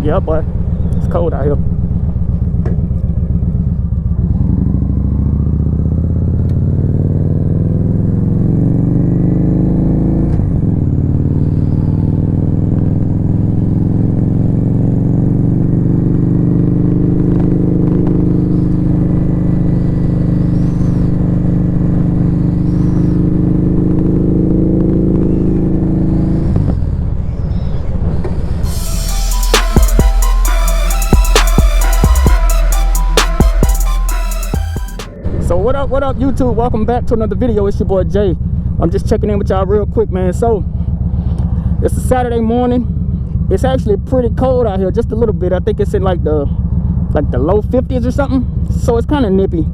Yeah, boy, it's cold out here. What up YouTube? Welcome back to another video. It's your boy Jay. I'm just checking in with y'all real quick, man. So it's a Saturday morning. It's actually pretty cold out here, just a little bit. I think it's in like the low 50s or something, so it's kind of nippy.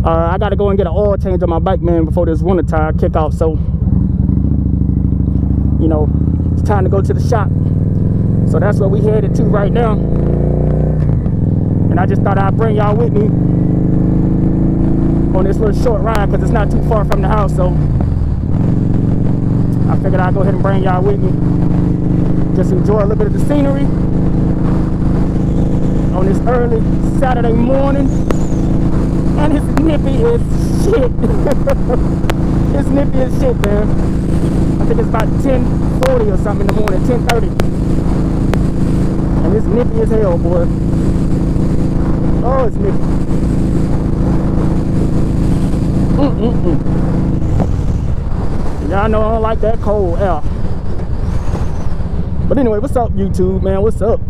I gotta go and get an oil change on my bike, man, before this winter tire kick out. So you know, it's time to go to the shop. So that's where we headed to right now, and I just thought I'd bring y'all with me on this little short ride because it's not too far from the house. So I figured I'd go ahead and bring y'all with me, just enjoy a little bit of the scenery on this early Saturday morning. And it's nippy as shit. It's nippy as shit, man. I think it's about 10:40 or something in the morning, 10:30, and it's nippy as hell, boy. Oh, it's nippy. Y'all know I don't like that cold air. But anyway, what's up YouTube, man? What's up?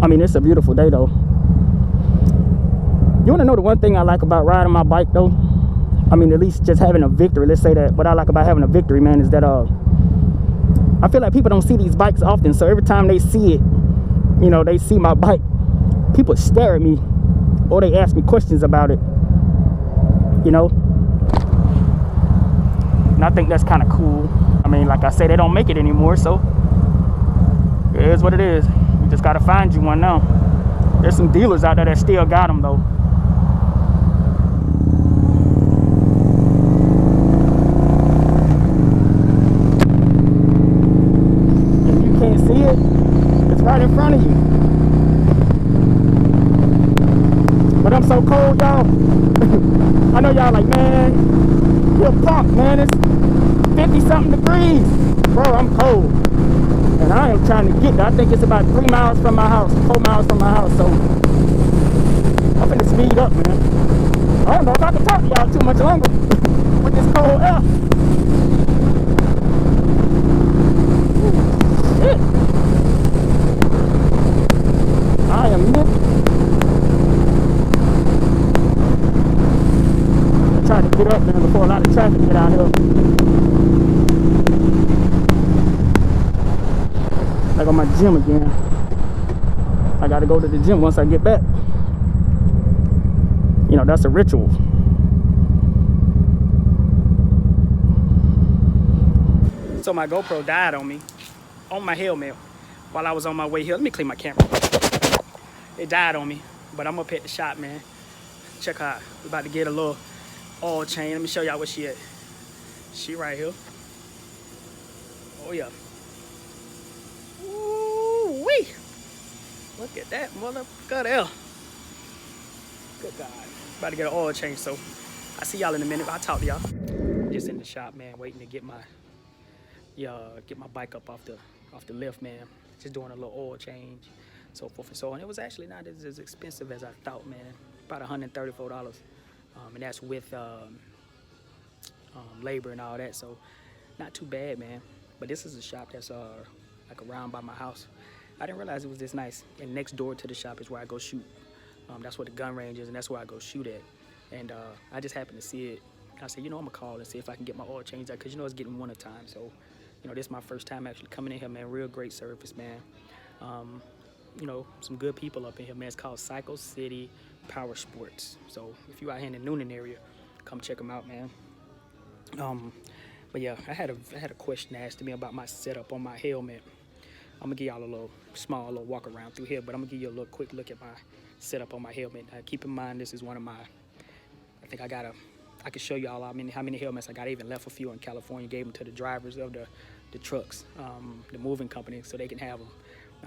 I mean, it's a beautiful day though. You want to know the one thing I like about riding my bike though? I mean, at least just having a victory. Let's say that what I like about having a victory, man, is that I feel like people don't see these bikes often. So every time they see it, you know, they see my bike, people stare at me or they ask me questions about it, you know. And I think that's kind of cool. I mean, like I say, they don't make it anymore, so it is what it is. You just got to find you one now. There's some dealers out there that still got them though. Right in front of you. But I'm so cold, y'all. I know y'all like, man, you're punk, man. It's 50-something degrees. Bro, I'm cold. And I am trying to get there. I think it's about 3 miles from my house, 4 miles from my house. So I'm finna speed up, man. I don't know if I can talk to y'all too much longer with this cold air. Shit. I am nippy. I'm trying to get up, man, before a lot of traffic get out here. Like on my gym again. I gotta go to the gym once I get back. You know, that's a ritual. So my GoPro died on me, on my helmet, while I was on my way here. Let me clean my camera. It died on me, but I'm up at the shop, man. Check her out. We're about to get a little oil change. Let me show y'all where she at. She right here. Oh yeah. Ooh-wee. Look at that motherfucker there. Good God. About to get an oil change, so I'll see y'all in a minute. I'll talk to y'all. Just in the shop, man, waiting to get my bike up off the lift, man. Just doing a little oil change, so forth and so on. It was actually not as expensive as I thought, man. About $134, and that's with labor and all that, so not too bad, man. But this is a shop that's like around by my house. I didn't realize it was this nice. And next door to the shop is where I go shoot. That's where the gun range is, and that's where I go shoot at. And I just happened to see it. I said, you know, I'm gonna call and see if I can get my oil changed out, because you know it's getting winter time. So, you know, this is my first time actually coming in here, man. Real great service, man. You know, some good people up in here, man. It's called Cycle City Power Sports. So if you out here in the Noonan area, come check them out, man. But yeah, I had a question asked to me about my setup on my helmet. I'm gonna give y'all a little small little walk around through here, but I'm gonna give you a little quick look at my setup on my helmet. Keep in mind, this is one of my, I think I can show y'all how many helmets I got. I even left a few in California, gave them to the drivers of the trucks, the moving company, so they can have them.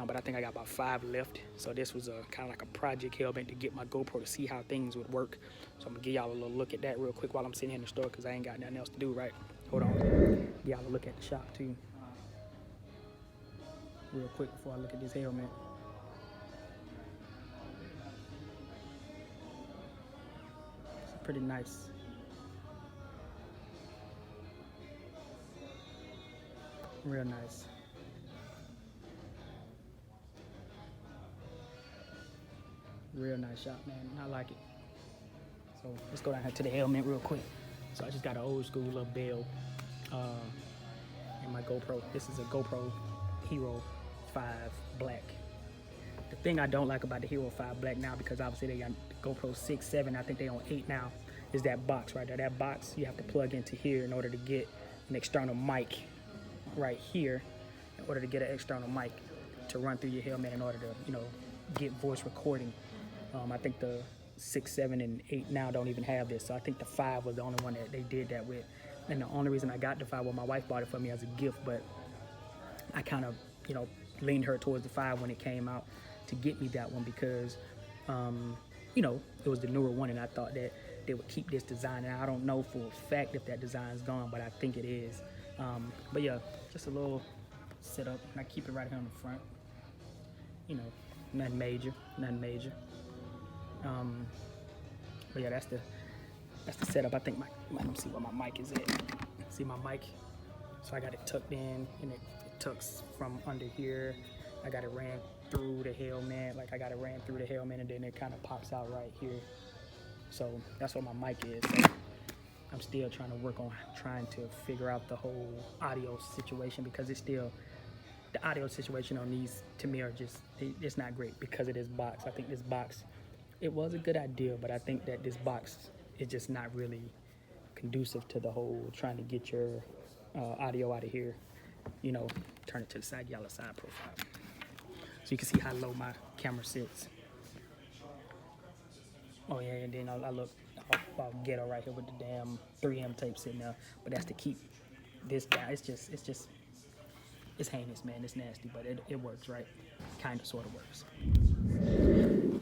But I think I got about 5 left. So this was a kind of like a project helmet to get my GoPro to see how things would work. So I'm gonna give y'all a little look at that real quick while I'm sitting here in the store, because I ain't got nothing else to do, right? Hold on. Give y'all a look at the shop too, real quick before I look at this helmet. It's pretty nice. Real nice. Real nice shop, man. I like it. So let's go down here to the helmet real quick. So I just got an old school little bell and my GoPro. This is a GoPro Hero 5 Black. The thing I don't like about the Hero 5 Black now, because obviously they got the GoPro 6, 7, I think they on 8 now, is that box right there. That box you have to plug into here in order to get an external mic right here, in order to get an external mic to run through your helmet in order to, you know, get voice recording. I think the 6, 7, and 8 now don't even have this. So I think the 5 was the only one that they did that with. And the only reason I got the 5, well, my wife bought it for me as a gift, but I kind of, you know, leaned her towards the 5 when it came out to get me that one, because, you know, it was the newer one, and I thought that they would keep this design. And I don't know for a fact if that design's gone, but I think it is. But yeah, just a little setup, and I keep it right here on the front. You know, nothing major, nothing major. But yeah, that's the setup. I think let me see where my mic is at. See my mic? So I got it tucked in, and it tucks from under here. I got it ran through the helmet, and then it kind of pops out right here. So that's what my mic is. So I'm still trying to work on trying to figure out the whole audio situation, because it's still, the audio situation on these to me are just, it's not great because of this box. I think this box, it was a good idea, but I think that this box is just not really conducive to the whole trying to get your audio out of here. You know, turn it to the side, y'all, side profile, so you can see how low my camera sits. Oh yeah, and then I look all ghetto right here with the damn 3M tape sitting there, but that's to keep this down. It's heinous, man. It's nasty, but it works, right? Kind of, sort of works. I'm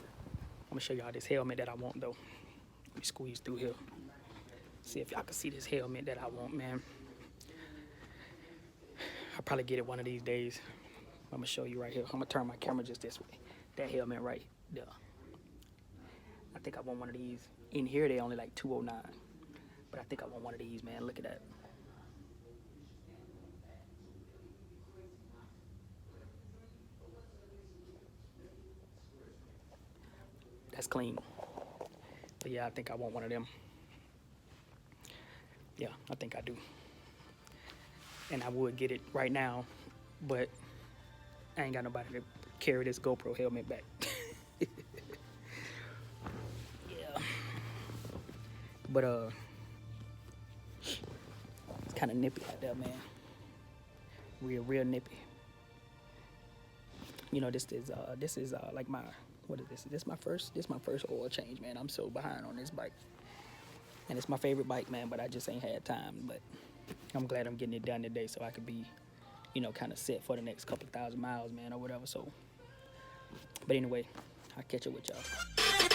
gonna show y'all this helmet that I want, though. Let me squeeze through here. See if y'all can see this helmet that I want, man. I'll probably get it one of these days. I'm gonna show you right here. I'm gonna turn my camera just this way. That helmet right there. I think I want one of these. In here, they only like $209, but I think I want one of these, man. Look at that. That's clean. But yeah, I think I want one of them. Yeah, I think I do. And I would get it right now, but I ain't got nobody to carry this GoPro helmet back. Yeah. But it's kind of nippy out there, man. Real nippy. You know, this is like my, what is this? This is my first oil change, man. I'm so behind on this bike. And it's my favorite bike, man, but I just ain't had time. But I'm glad I'm getting it done today so I could be, you know, kind of set for the next couple 1,000 miles, man, or whatever. So, but anyway, I'll catch up with y'all.